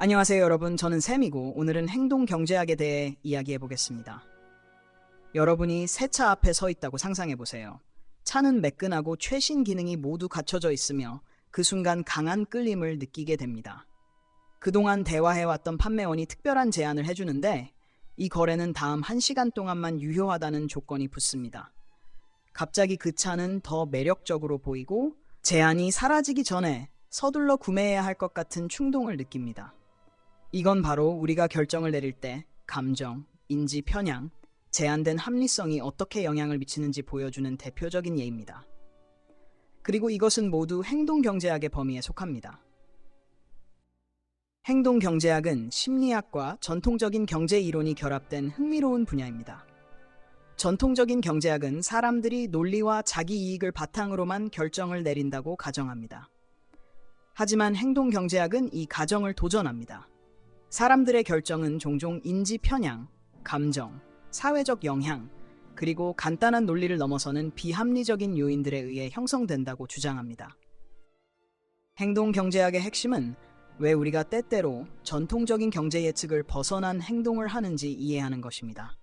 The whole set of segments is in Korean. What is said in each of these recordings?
안녕하세요, 여러분. 저는 샘이고 오늘은 행동 경제학에 대해 이야기해 보겠습니다. 여러분이 새 차 앞에 서 있다고 상상해 보세요. 차는 매끈하고 최신 기능이 모두 갖춰져 있으며 그 순간 강한 끌림을 느끼게 됩니다. 그동안 대화해왔던 판매원이 특별한 제안을 해주는데 이 거래는 다음 1시간 동안만 유효하다는 조건이 붙습니다. 갑자기 그 차는 더 매력적으로 보이고 제안이 사라지기 전에 서둘러 구매해야 할 것 같은 충동을 느낍니다. 이건 바로 우리가 결정을 내릴 때 감정, 인지, 편향, 제한된 합리성이 어떻게 영향을 미치는지 보여주는 대표적인 예입니다. 그리고 이것은 모두 행동경제학의 범위에 속합니다. 행동경제학은 심리학과 전통적인 경제 이론이 결합된 흥미로운 분야입니다. 전통적인 경제학은 사람들이 논리와 자기 이익을 바탕으로만 결정을 내린다고 가정합니다. 하지만 행동경제학은 이 가정을 도전합니다. 사람들의 결정은 종종 인지 편향, 감정, 사회적 영향, 그리고 간단한 논리를 넘어서는 비합리적인 요인들에 의해 형성된다고 주장합니다. 행동 경제학의 핵심은 왜 우리가 때때로 전통적인 경제 예측을 벗어난 행동을 하는지 이해하는 것입니다.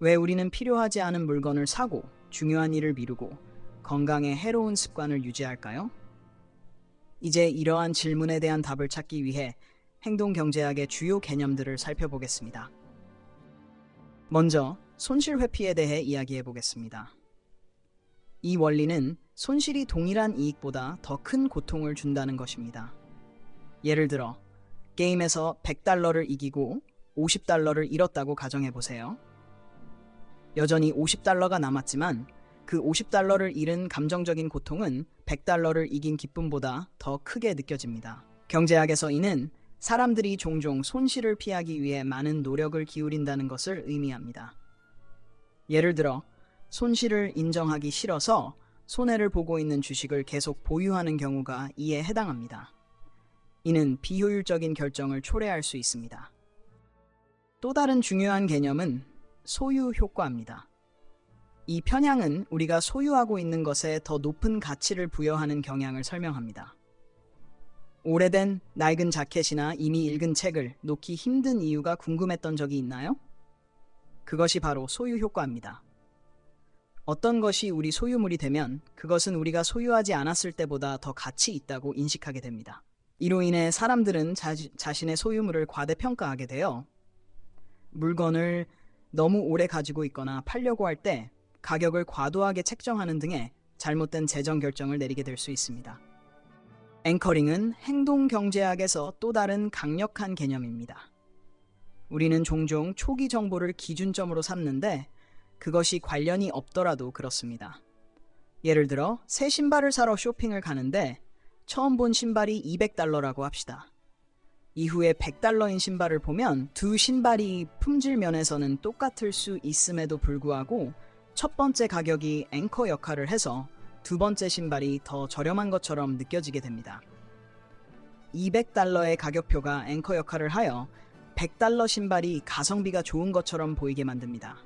왜 우리는 필요하지 않은 물건을 사고 중요한 일을 미루고 건강에 해로운 습관을 유지할까요? 이제 이러한 질문에 대한 답을 찾기 위해 행동경제학의 주요 개념들을 살펴보겠습니다. 먼저 손실 회피에 대해 이야기해 보겠습니다. 이 원리는 손실이 동일한 이익보다 더 큰 고통을 준다는 것입니다. 예를 들어 게임에서 100달러를 이기고 50달러를 잃었다고 가정해 보세요. 여전히 50달러가 남았지만 그 50달러를 잃은 감정적인 고통은 100달러를 이긴 기쁨보다 더 크게 느껴집니다. 경제학에서 이는 사람들이 종종 손실을 피하기 위해 많은 노력을 기울인다는 것을 의미합니다. 예를 들어 손실을 인정하기 싫어서 손해를 보고 있는 주식을 계속 보유하는 경우가 이에 해당합니다. 이는 비효율적인 결정을 초래할 수 있습니다. 또 다른 중요한 개념은 소유 효과입니다. 이 편향은 우리가 소유하고 있는 것에 더 높은 가치를 부여하는 경향을 설명합니다. 오래된 낡은 자켓이나 이미 읽은 책을 놓기 힘든 이유가 궁금했던 적이 있나요? 그것이 바로 소유 효과입니다. 어떤 것이 우리 소유물이 되면 그것은 우리가 소유하지 않았을 때보다 더 가치 있다고 인식하게 됩니다. 이로 인해 사람들은 자신의 소유물을 과대평가하게 돼요. 물건을 너무 오래 가지고 있거나 팔려고 할 때 가격을 과도하게 책정하는 등의 잘못된 재정 결정을 내리게 될 수 있습니다. 앵커링은 행동경제학에서 또 다른 강력한 개념입니다. 우리는 종종 초기 정보를 기준점으로 삼는데 그것이 관련이 없더라도 그렇습니다. 예를 들어 새 신발을 사러 쇼핑을 가는데 처음 본 신발이 200달러라고 합시다. 이후에 100달러인 신발을 보면 두 신발이 품질 면에서는 똑같을 수 있음에도 불구하고 첫 번째 가격이 앵커 역할을 해서 두 번째 신발이 더 저렴한 것처럼 느껴지게 됩니다. 200달러의 가격표가 앵커 역할을 하여 100달러 신발이 가성비가 좋은 것처럼 보이게 만듭니다.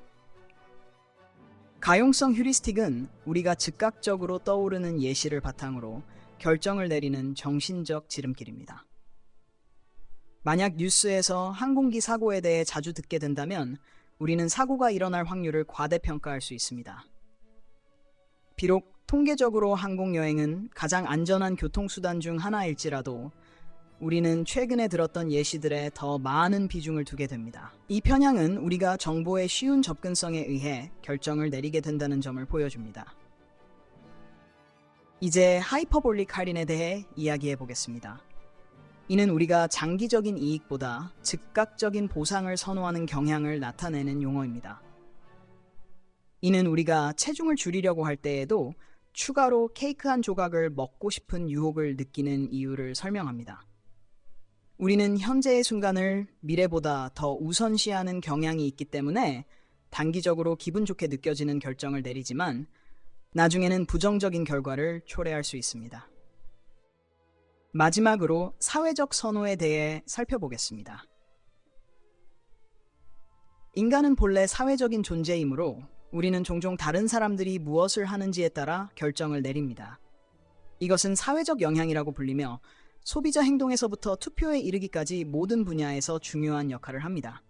가용성 휴리스틱은 우리가 즉각적으로 떠오르는 예시를 바탕으로 결정을 내리는 정신적 지름길입니다. 만약 뉴스에서 항공기 사고에 대해 자주 듣게 된다면 우리는 사고가 일어날 확률을 과대평가할 수 있습니다. 비록 통계적으로 항공여행은 가장 안전한 교통수단 중 하나일지라도 우리는 최근에 들었던 예시들에 더 많은 비중을 두게 됩니다. 이 편향은 우리가 정보의 쉬운 접근성에 의해 결정을 내리게 된다는 점을 보여줍니다. 이제 하이퍼볼릭 할인에 대해 이야기해 보겠습니다. 이는 우리가 장기적인 이익보다 즉각적인 보상을 선호하는 경향을 나타내는 용어입니다. 이는 우리가 체중을 줄이려고 할 때에도 추가로 케이크 한 조각을 먹고 싶은 유혹을 느끼는 이유를 설명합니다. 우리는 현재의 순간을 미래보다 더 우선시하는 경향이 있기 때문에 단기적으로 기분 좋게 느껴지는 결정을 내리지만 나중에는 부정적인 결과를 초래할 수 있습니다. 마지막으로 사회적 선호에 대해 살펴보겠습니다. 인간은 본래 사회적인 존재이므로 우리는 종종 다른 사람들이 무엇을 하는지에 따라 결정을 내립니다. 이것은 사회적 영향이라고 불리며 소비자 행동에서부터 투표에 이르기까지 모든 분야에서 중요한 역할을 합니다.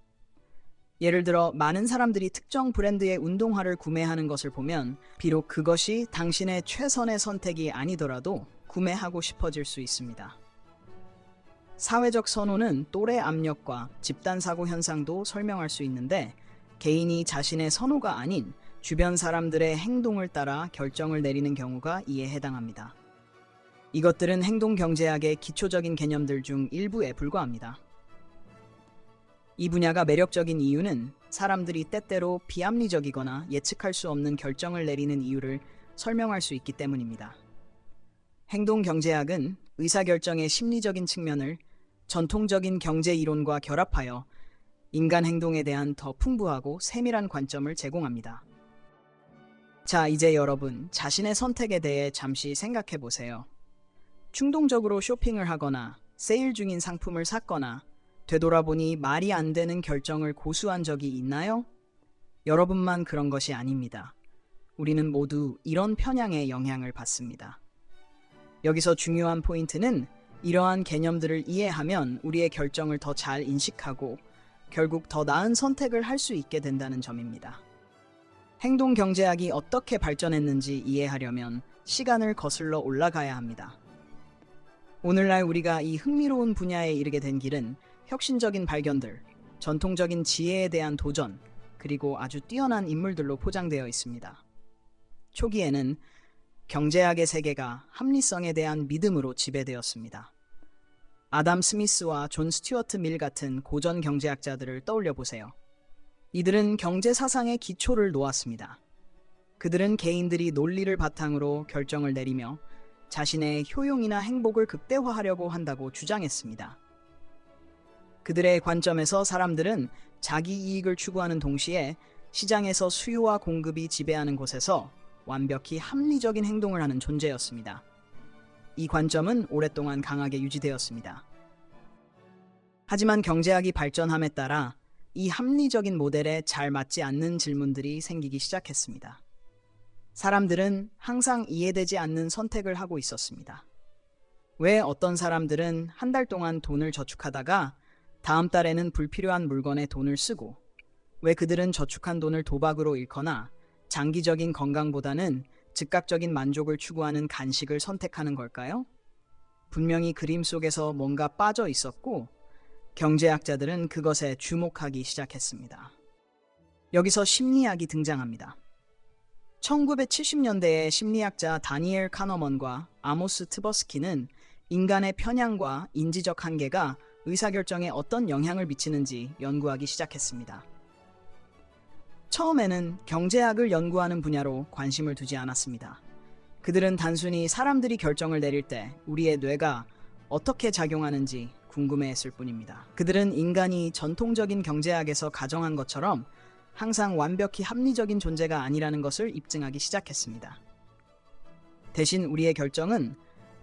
예를 들어 많은 사람들이 특정 브랜드의 운동화를 구매하는 것을 보면 비록 그것이 당신의 최선의 선택이 아니더라도 구매하고 싶어질 수 있습니다. 사회적 선호는 또래 압력과 집단 사고 현상도 설명할 수 있는데 개인이 자신의 선호가 아닌 주변 사람들의 행동을 따라 결정을 내리는 경우가 이에 해당합니다. 이것들은 행동 경제학의 기초적인 개념들 중 일부에 불과합니다. 이 분야가 매력적인 이유는 사람들이 때때로 비합리적이거나 예측할 수 없는 결정을 내리는 이유를 설명할 수 있기 때문입니다. 행동 경제학은 의사결정의 심리적인 측면을 전통적인 경제 이론과 결합하여 인간 행동에 대한 더 풍부하고 세밀한 관점을 제공합니다. 자, 이제 여러분 자신의 선택에 대해 잠시 생각해 보세요. 충동적으로 쇼핑을 하거나 세일 중인 상품을 샀거나 되돌아보니 말이 안 되는 결정을 고수한 적이 있나요? 여러분만 그런 것이 아닙니다. 우리는 모두 이런 편향의 영향을 받습니다. 여기서 중요한 포인트는 이러한 개념들을 이해하면 우리의 결정을 더 잘 인식하고 결국 더 나은 선택을 할 수 있게 된다는 점입니다. 행동 경제학이 어떻게 발전했는지 이해하려면 시간을 거슬러 올라가야 합니다. 오늘날 우리가 이 흥미로운 분야에 이르게 된 길은 혁신적인 발견들, 전통적인 지혜에 대한 도전, 그리고 아주 뛰어난 인물들로 포장되어 있습니다. 초기에는 경제학의 세계가 합리성에 대한 믿음으로 지배되었습니다. 아담 스미스와 존 스튜어트 밀 같은 고전 경제학자들을 떠올려 보세요. 이들은 경제 사상의 기초를 놓았습니다. 그들은 개인들이 논리를 바탕으로 결정을 내리며 자신의 효용이나 행복을 극대화하려고 한다고 주장했습니다. 그들의 관점에서 사람들은 자기 이익을 추구하는 동시에 시장에서 수요와 공급이 지배하는 곳에서 완벽히 합리적인 행동을 하는 존재였습니다. 이 관점은 오랫동안 강하게 유지되었습니다. 하지만 경제학이 발전함에 따라 이 합리적인 모델에 잘 맞지 않는 질문들이 생기기 시작했습니다. 사람들은 항상 이해되지 않는 선택을 하고 있었습니다. 왜 어떤 사람들은 한 달 동안 돈을 저축하다가 다음 달에는 불필요한 물건에 돈을 쓰고, 왜 그들은 저축한 돈을 도박으로 잃거나 장기적인 건강보다는 즉각적인 만족을 추구하는 간식을 선택하는 걸까요? 분명히 그림 속에서 뭔가 빠져 있었고 경제학자들은 그것에 주목하기 시작했습니다. 여기서 심리학이 등장합니다. 1970년대의 심리학자 다니엘 카너먼과 아모스 트버스키는 인간의 편향과 인지적 한계가 의사결정에 어떤 영향을 미치는지 연구하기 시작했습니다. 처음에는 경제학을 연구하는 분야로 관심을 두지 않았습니다. 그들은 단순히 사람들이 결정을 내릴 때 우리의 뇌가 어떻게 작용하는지 궁금해했을 뿐입니다. 그들은 인간이 전통적인 경제학에서 가정한 것처럼 항상 완벽히 합리적인 존재가 아니라는 것을 입증하기 시작했습니다. 대신 우리의 결정은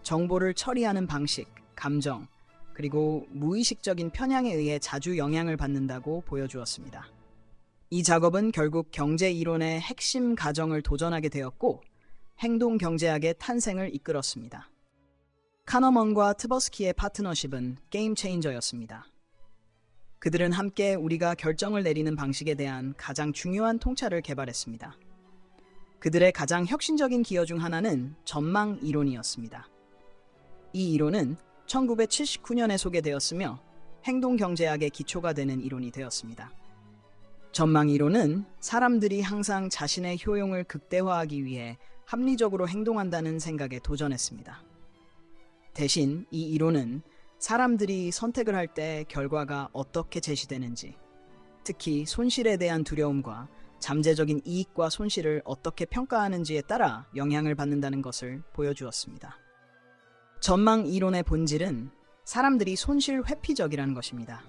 정보를 처리하는 방식, 감정, 그리고 무의식적인 편향에 의해 자주 영향을 받는다고 보여주었습니다. 이 작업은 결국 경제 이론의 핵심 가정을 도전하게 되었고 행동 경제학의 탄생을 이끌었습니다. 카너먼과 트버스키의 파트너십은 게임 체인저였습니다. 그들은 함께 우리가 결정을 내리는 방식에 대한 가장 중요한 통찰을 개발했습니다. 그들의 가장 혁신적인 기여 중 하나는 전망 이론이었습니다. 이 이론은 1979년에 소개되었으며 행동 경제학의 기초가 되는 이론이 되었습니다. 전망 이론은 사람들이 항상 자신의 효용을 극대화하기 위해 합리적으로 행동한다는 생각에 도전했습니다. 대신 이 이론은 사람들이 선택을 할 때 결과가 어떻게 제시되는지, 특히 손실에 대한 두려움과 잠재적인 이익과 손실을 어떻게 평가하는지에 따라 영향을 받는다는 것을 보여주었습니다. 전망 이론의 본질은 사람들이 손실 회피적이라는 것입니다.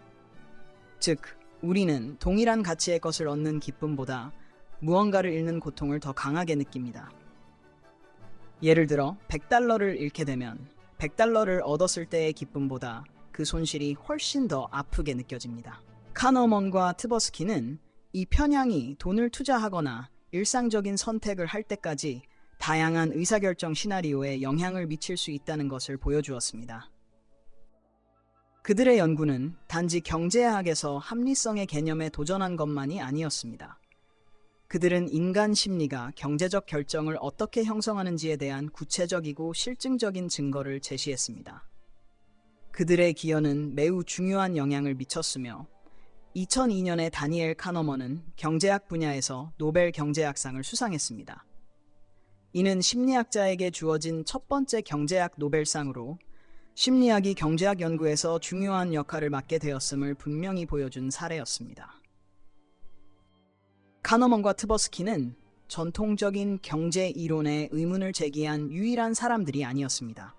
즉, 우리는 동일한 가치의 것을 얻는 기쁨보다 무언가를 잃는 고통을 더 강하게 느낍니다. 예를 들어 100달러를 잃게 되면 100달러를 얻었을 때의 기쁨보다 그 손실이 훨씬 더 아프게 느껴집니다. 카너먼과 트버스키는 이 편향이 돈을 투자하거나 일상적인 선택을 할 때까지 다양한 의사결정 시나리오에 영향을 미칠 수 있다는 것을 보여주었습니다. 그들의 연구는 단지 경제학에서 합리성의 개념에 도전한 것만이 아니었습니다. 그들은 인간 심리가 경제적 결정을 어떻게 형성하는지에 대한 구체적이고 실증적인 증거를 제시했습니다. 그들의 기여는 매우 중요한 영향을 미쳤으며 2002년에 다니엘 카너먼은 경제학 분야에서 노벨 경제학상을 수상했습니다. 이는 심리학자에게 주어진 첫 번째 경제학 노벨상으로 심리학이 경제학 연구에서 중요한 역할을 맡게 되었음을 분명히 보여준 사례였습니다. 카너먼과 트버스키는 전통적인 경제 이론에 의문을 제기한 유일한 사람들이 아니었습니다.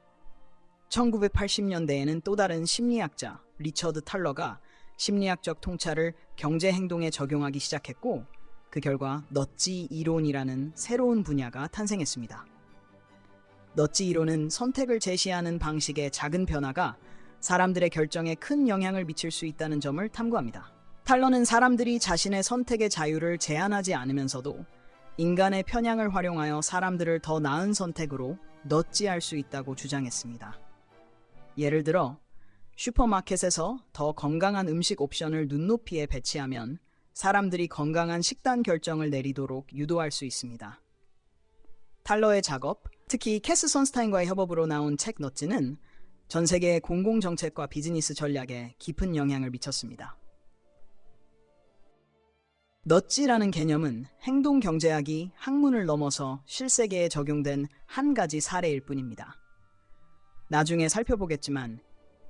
1980년대에는 또 다른 심리학자 리처드 탈러가 심리학적 통찰을 경제 행동에 적용하기 시작했고, 그 결과 넛지 이론이라는 새로운 분야가 탄생했습니다. 넛지 이론은 선택을 제시하는 방식의 작은 변화가 사람들의 결정에 큰 영향을 미칠 수 있다는 점을 탐구합니다. 탈러는 사람들이 자신의 선택의 자유를 제한하지 않으면서도 인간의 편향을 활용하여 사람들을 더 나은 선택으로 넛지할 수 있다고 주장했습니다. 예를 들어 슈퍼마켓에서 더 건강한 음식 옵션을 눈높이에 배치하면 사람들이 건강한 식단 결정을 내리도록 유도할 수 있습니다. 탈러의 작업, 특히 캐스 선스타인과의 협업으로 나온 책 넛지는 전 세계의 공공정책과 비즈니스 전략에 깊은 영향을 미쳤습니다. 넛지라는 개념은 행동경제학이 학문을 넘어서 실세계에 적용된 한 가지 사례일 뿐입니다. 나중에 살펴보겠지만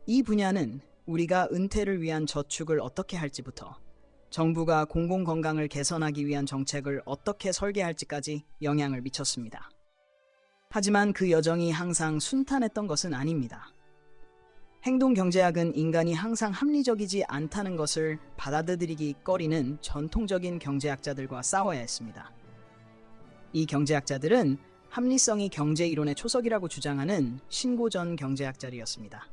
이 분야는 우리가 은퇴를 위한 저축을 어떻게 할지부터 정부가 공공건강을 개선하기 위한 정책을 어떻게 설계할지까지 영향을 미쳤습니다. 하지만 그 여정이 항상 순탄했던 것은 아닙니다. 행동경제학은 인간이 항상 합리적이지 않다는 것을 받아들이기 꺼리는 전통적인 경제학자들과 싸워야 했습니다. 이 경제학자들은 합리성이 경제이론의 초석이라고 주장하는 신고전 경제학자들이었습니다.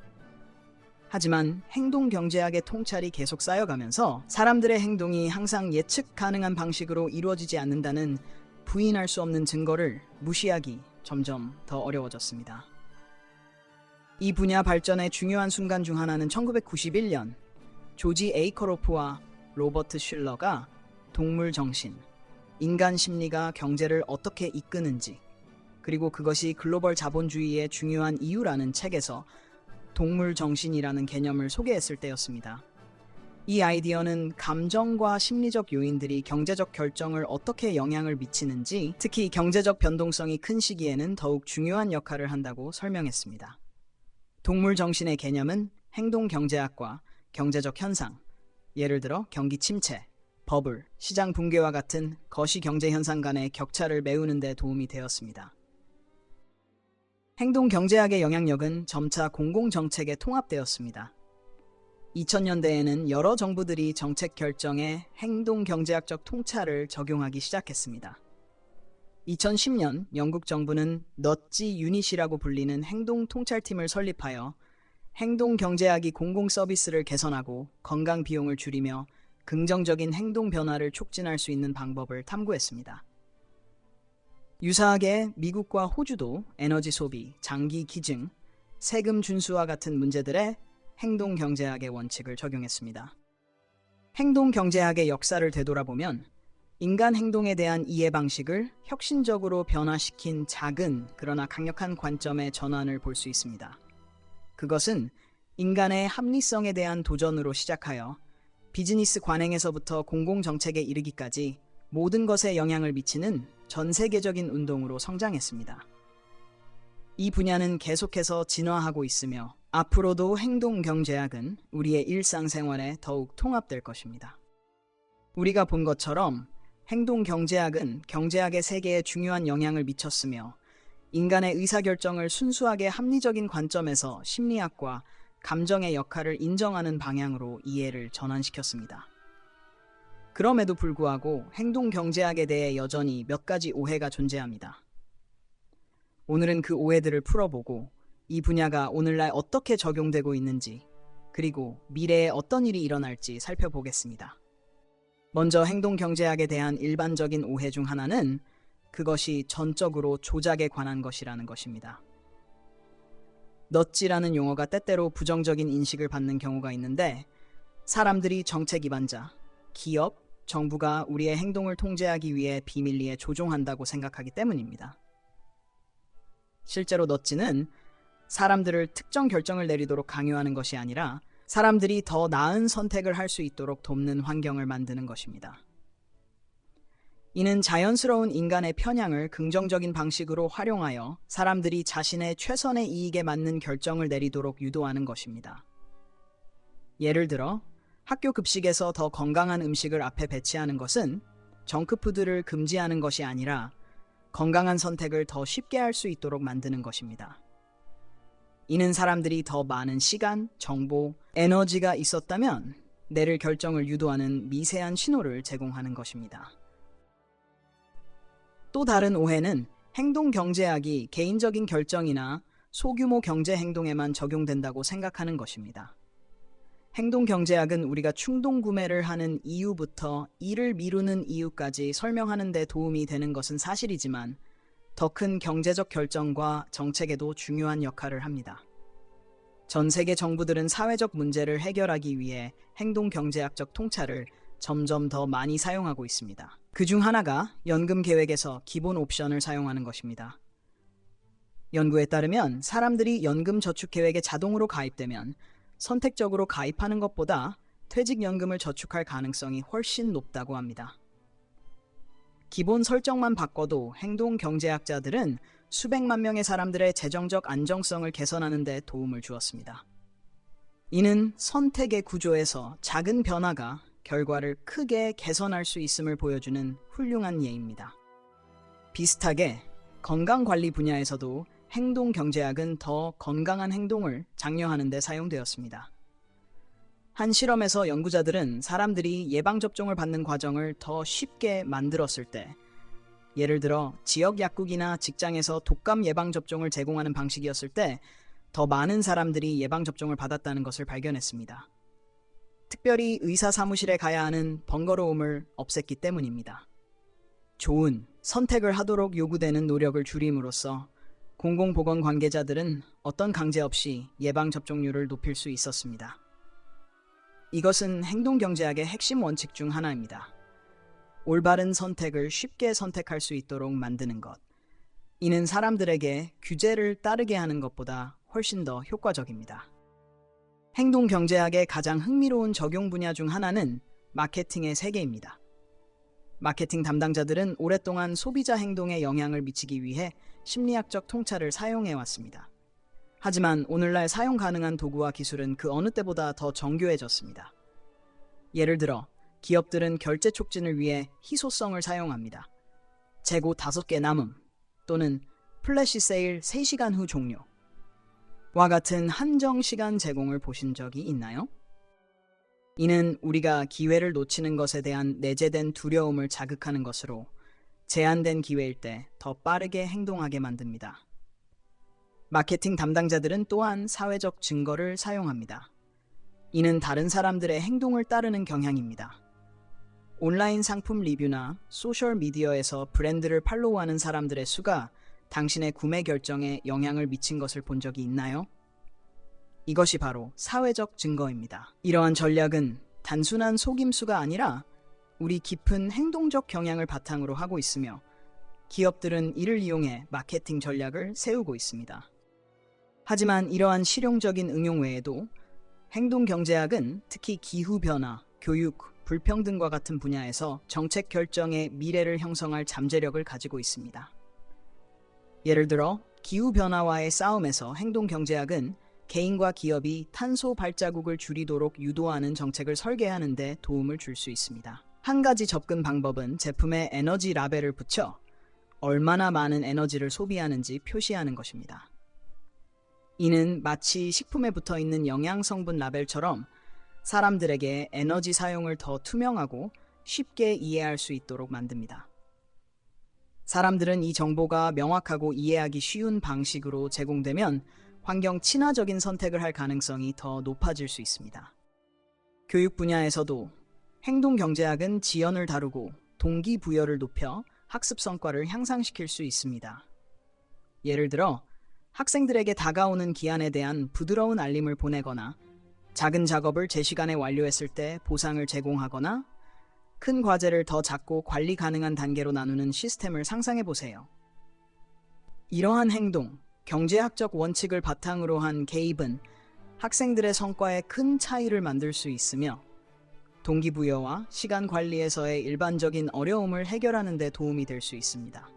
하지만 행동경제학의 통찰이 계속 쌓여가면서 사람들의 행동이 항상 예측 가능한 방식으로 이루어지지 않는다는 부인할 수 없는 증거를 무시하기 점점 더 어려워졌습니다. 이 분야 발전의 중요한 순간 중 하나는 1991년 조지 에이커로프와 로버트 슐러가 동물 정신, 인간 심리가 경제를 어떻게 이끄는지, 그리고 그것이 글로벌 자본주의의 중요한 이유라는 책에서 동물 정신이라는 개념을 소개했을 때였습니다. 이 아이디어는 감정과 심리적 요인들이 경제적 결정을 어떻게 영향을 미치는지, 특히 경제적 변동성이 큰 시기에는 더욱 중요한 역할을 한다고 설명했습니다. 동물 정신의 개념은 행동 경제학과 경제적 현상, 예를 들어 경기 침체, 버블, 시장 붕괴와 같은 거시 경제 현상 간의 격차를 메우는 데 도움이 되었습니다. 행동 경제학의 영향력은 점차 공공정책에 통합되었습니다. 2000년대에는 여러 정부들이 정책 결정에 행동 경제학적 통찰을 적용하기 시작했습니다. 2010년 영국 정부는 넛지 유닛이라고 불리는 행동 통찰팀을 설립하여 행동 경제학이 공공 서비스를 개선하고 건강 비용을 줄이며 긍정적인 행동 변화를 촉진할 수 있는 방법을 탐구했습니다. 유사하게 미국과 호주도 에너지 소비, 장기 기증, 세금 준수와 같은 문제들에 행동 경제학의 원칙을 적용했습니다. 행동 경제학의 역사를 되돌아보면 인간 행동에 대한 이해 방식을 혁신적으로 변화시킨 작은 그러나 강력한 관점의 전환을 볼 수 있습니다. 그것은 인간의 합리성에 대한 도전으로 시작하여 비즈니스 관행에서부터 공공정책에 이르기까지 모든 것에 영향을 미치는 전 세계적인 운동으로 성장했습니다. 이 분야는 계속해서 진화하고 있으며 앞으로도 행동경제학은 우리의 일상생활에 더욱 통합될 것입니다. 우리가 본 것처럼 행동경제학은 경제학의 세계에 중요한 영향을 미쳤으며 인간의 의사결정을 순수하게 합리적인 관점에서 심리학과 감정의 역할을 인정하는 방향으로 이해를 전환시켰습니다. 그럼에도 불구하고 행동경제학에 대해 여전히 몇 가지 오해가 존재합니다. 오늘은 그 오해들을 풀어보고 이 분야가 오늘날 어떻게 적용되고 있는지, 그리고 미래에 어떤 일이 일어날지 살펴보겠습니다. 먼저 행동경제학에 대한 일반적인 오해 중 하나는 그것이 전적으로 조작에 관한 것이라는 것입니다. 넛지라는 용어가 때때로 부정적인 인식을 받는 경우가 있는데 사람들이 정책 위반자, 기업, 정부가 우리의 행동을 통제하기 위해 비밀리에 조종한다고 생각하기 때문입니다. 실제로 넛지는 사람들을 특정 결정을 내리도록 강요하는 것이 아니라 사람들이 더 나은 선택을 할 수 있도록 돕는 환경을 만드는 것입니다. 이는 자연스러운 인간의 편향을 긍정적인 방식으로 활용하여 사람들이 자신의 최선의 이익에 맞는 결정을 내리도록 유도하는 것입니다. 예를 들어 학교 급식에서 더 건강한 음식을 앞에 배치하는 것은 정크푸드를 금지하는 것이 아니라 건강한 선택을 더 쉽게 할 수 있도록 만드는 것입니다. 이는 사람들이 더 많은 시간, 정보, 에너지가 있었다면 내릴 결정을 유도하는 미세한 신호를 제공하는 것입니다. 또 다른 오해는 행동 경제학이 개인적인 결정이나 소규모 경제 행동에만 적용된다고 생각하는 것입니다. 행동 경제학은 우리가 충동 구매를 하는 이유부터 일을 미루는 이유까지 설명하는 데 도움이 되는 것은 사실이지만 더 큰 경제적 결정과 정책에도 중요한 역할을 합니다. 전 세계 정부들은 사회적 문제를 해결하기 위해 행동 경제학적 통찰을 점점 더 많이 사용하고 있습니다. 그중 하나가 연금 계획에서 기본 옵션을 사용하는 것입니다. 연구에 따르면 사람들이 연금 저축 계획에 자동으로 가입되면 선택적으로 가입하는 것보다 퇴직연금을 저축할 가능성이 훨씬 높다고 합니다. 기본 설정만 바꿔도 행동 경제학자들은 수백만 명의 사람들의 재정적 안정성을 개선하는 데 도움을 주었습니다. 이는 선택의 구조에서 작은 변화가 결과를 크게 개선할 수 있음을 보여주는 훌륭한 예입니다. 비슷하게 건강관리 분야에서도 행동 경제학은 더 건강한 행동을 장려하는 데 사용되었습니다. 한 실험에서 연구자들은 사람들이 예방접종을 받는 과정을 더 쉽게 만들었을 때, 예를 들어 지역 약국이나 직장에서 독감 예방접종을 제공하는 방식이었을 때 더 많은 사람들이 예방접종을 받았다는 것을 발견했습니다. 특별히 의사 사무실에 가야 하는 번거로움을 없앴기 때문입니다. 좋은 선택을 하도록 요구되는 노력을 줄임으로써 공공보건 관계자들은 어떤 강제 없이 예방접종률을 높일 수 있었습니다. 이것은 행동경제학의 핵심 원칙 중 하나입니다. 올바른 선택을 쉽게 선택할 수 있도록 만드는 것. 이는 사람들에게 규제를 따르게 하는 것보다 훨씬 더 효과적입니다. 행동경제학의 가장 흥미로운 적용 분야 중 하나는 마케팅의 세계입니다. 마케팅 담당자들은 오랫동안 소비자 행동에 영향을 미치기 위해 심리학적 통찰을 사용해 왔습니다. 하지만 오늘날 사용 가능한 도구와 기술은 그 어느 때보다 더 정교해졌습니다. 예를 들어 기업들은 결제 촉진을 위해 희소성을 사용합니다. 재고 5개 남음 또는 플래시 세일 3시간 후 종료 와 같은 한정 시간 제공을 보신 적이 있나요? 이는 우리가 기회를 놓치는 것에 대한 내재된 두려움을 자극하는 것으로 제한된 기회일 때 더 빠르게 행동하게 만듭니다. 마케팅 담당자들은 또한 사회적 증거를 사용합니다. 이는 다른 사람들의 행동을 따르는 경향입니다. 온라인 상품 리뷰나 소셜 미디어에서 브랜드를 팔로우하는 사람들의 수가 당신의 구매 결정에 영향을 미친 것을 본 적이 있나요? 이것이 바로 사회적 증거입니다. 이러한 전략은 단순한 속임수가 아니라 우리 깊은 행동적 경향을 바탕으로 하고 있으며 기업들은 이를 이용해 마케팅 전략을 세우고 있습니다. 하지만 이러한 실용적인 응용 외에도 행동경제학은 특히 기후변화, 교육, 불평등과 같은 분야에서 정책 결정의 미래를 형성할 잠재력을 가지고 있습니다. 예를 들어 기후변화와의 싸움에서 행동경제학은 개인과 기업이 탄소 발자국을 줄이도록 유도하는 정책을 설계하는 데 도움을 줄 수 있습니다. 한 가지 접근 방법은 제품에 에너지 라벨을 붙여 얼마나 많은 에너지를 소비하는지 표시하는 것입니다. 이는 마치 식품에 붙어 있는 영양성분 라벨처럼 사람들에게 에너지 사용을 더 투명하고 쉽게 이해할 수 있도록 만듭니다. 사람들은 이 정보가 명확하고 이해하기 쉬운 방식으로 제공되면 환경 친화적인 선택을 할 가능성이 더 높아질 수 있습니다. 교육 분야에서도 행동경제학은 지연을 다루고 동기부여를 높여 학습 성과를 향상시킬 수 있습니다. 예를 들어 학생들에게 다가오는 기한에 대한 부드러운 알림을 보내거나 작은 작업을 제 시간에 완료했을 때 보상을 제공하거나 큰 과제를 더 작고 관리 가능한 단계로 나누는 시스템을 상상해 보세요. 이러한 행동, 경제학적 원칙을 바탕으로 한 개입은 학생들의 성과에 큰 차이를 만들 수 있으며 동기부여와 시간 관리에서의 일반적인 어려움을 해결하는 데 도움이 될 수 있습니다.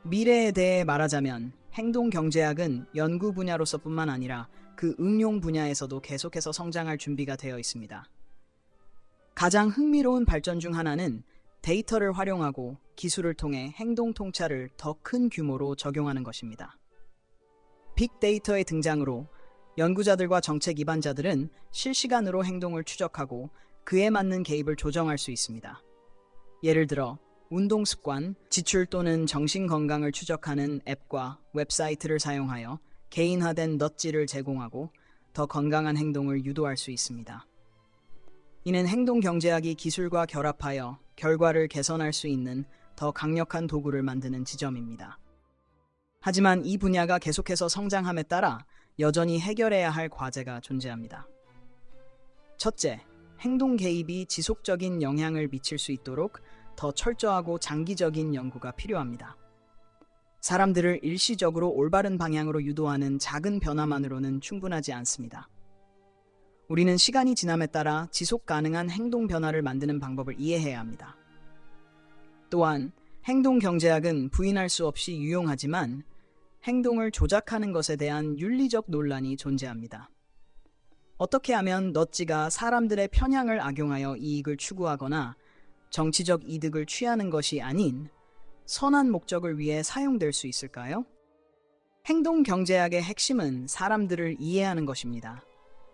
미래에 대해 말하자면 행동 경제학은 연구 분야로서뿐만 아니라 그 응용 분야에서도 계속해서 성장할 준비가 되어 있습니다. 가장 흥미로운 발전 중 하나는 데이터를 활용하고 기술을 통해 행동 통찰을 더 큰 규모로 적용하는 것입니다. 빅데이터의 등장으로 연구자들과 정책 입안자들은 실시간으로 행동을 추적하고 그에 맞는 개입을 조정할 수 있습니다. 예를 들어 운동 습관, 지출 또는 정신 건강을 추적하는 앱과 웹사이트를 사용하여 개인화된 넛지를 제공하고 더 건강한 행동을 유도할 수 있습니다. 이는 행동 경제학이 기술과 결합하여 결과를 개선할 수 있는 더 강력한 도구를 만드는 지점입니다. 하지만 이 분야가 계속해서 성장함에 따라 여전히 해결해야 할 과제가 존재합니다. 첫째, 행동 개입이 지속적인 영향을 미칠 수 있도록 더 철저하고 장기적인 연구가 필요합니다. 사람들을 일시적으로 올바른 방향으로 유도하는 작은 변화만으로는 충분하지 않습니다. 우리는 시간이 지남에 따라 지속 가능한 행동 변화를 만드는 방법을 이해해야 합니다. 또한 행동 경제학은 부인할 수 없이 유용하지만 행동을 조작하는 것에 대한 윤리적 논란이 존재합니다. 어떻게 하면 넛지가 사람들의 편향을 악용하여 이익을 추구하거나 정치적 이득을 취하는 것이 아닌 선한 목적을 위해 사용될 수 있을까요? 행동 경제학의 핵심은 사람들을 이해하는 것입니다.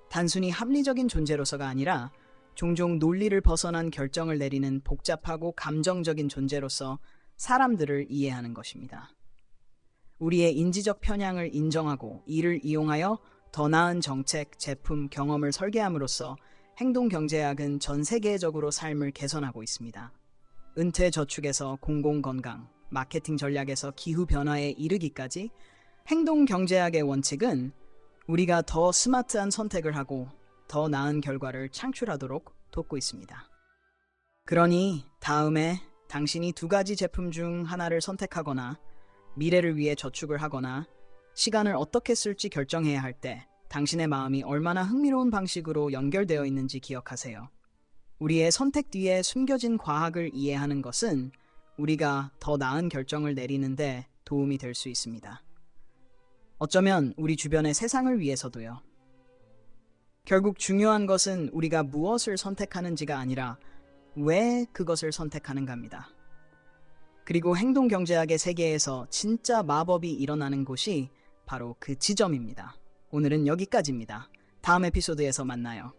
단순히 합리적인 존재로서가 아니라 종종 논리를 벗어난 결정을 내리는 복잡하고 감정적인 존재로서 사람들을 이해하는 것입니다. 우리의 인지적 편향을 인정하고 이를 이용하여 더 나은 정책, 제품, 경험을 설계함으로써 행동 경제학은 전 세계적으로 삶을 개선하고 있습니다. 은퇴 저축에서 공공건강, 마케팅 전략에서 기후 변화에 이르기까지 행동 경제학의 원칙은 우리가 더 스마트한 선택을 하고 더 나은 결과를 창출하도록 돕고 있습니다. 그러니 다음에 당신이 두 가지 제품 중 하나를 선택하거나 미래를 위해 저축을 하거나 시간을 어떻게 쓸지 결정해야 할 때 당신의 마음이 얼마나 흥미로운 방식으로 연결되어 있는지 기억하세요. 우리의 선택 뒤에 숨겨진 과학을 이해하는 것은 우리가 더 나은 결정을 내리는데 도움이 될 수 있습니다. 어쩌면 우리 주변의 세상을 위해서도요. 결국 중요한 것은 우리가 무엇을 선택하는지가 아니라 왜 그것을 선택하는가입니다. 그리고 행동 경제학의 세계에서 진짜 마법이 일어나는 곳이 바로 그 지점입니다. 오늘은 여기까지입니다. 다음 에피소드에서 만나요.